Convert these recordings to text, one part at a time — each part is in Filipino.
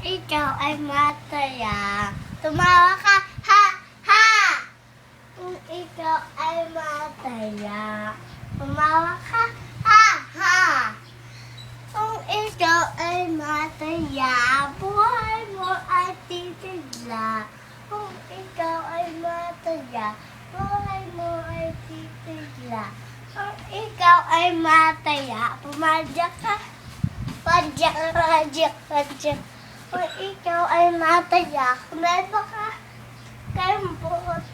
ikaw ay mataya, tumawa ka, ha, ha! Kung ikaw ay mataya, tumawa ka, ha, ha! Kung ikaw ay mataya, buhay mo ay titigla. Kung ikaw ay mataya, buhay mo ay titigla. Kung ikaw ay mataya, pumadyak ka. Padyak, padyak, padyak. Kung ikaw ay mataya, kumalba ka. Kambot.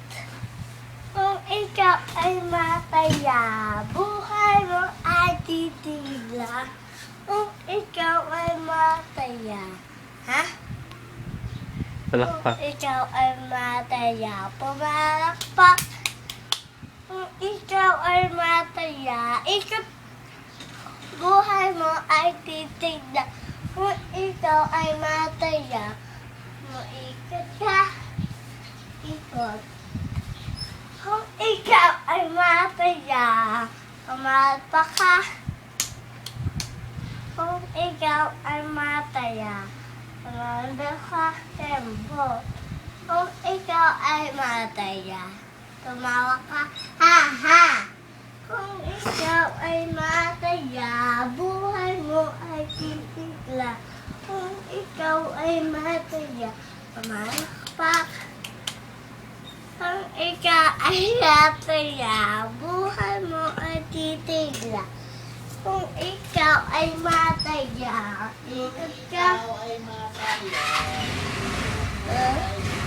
Kung ikaw ay mataya, buhay mo ay titigla. Kung ikaw ay mataya, ha? Palakpak. Kung ikaw ay mataya, pumalakpak. Kung ikaw ay mataya, buhay mo ay titignan. Kung ikaw ay mataya, ikot ka, ikot. Kung ikaw ay mataya, pumalpa ka. Kung ikaw ay mataya, pumalpa ka, tembo. Kung ikaw ay mataya, tumawa ka, ha, ha! Kung ikaw ay mataya, buhay mo ay titigla. Kung ikaw ay mataya, pumalakpak. Kung ikaw ay mataya, buhay mo ay titigla. Kung ikaw ay mataya, ikot ka. Ikaw ay mataya. Eh?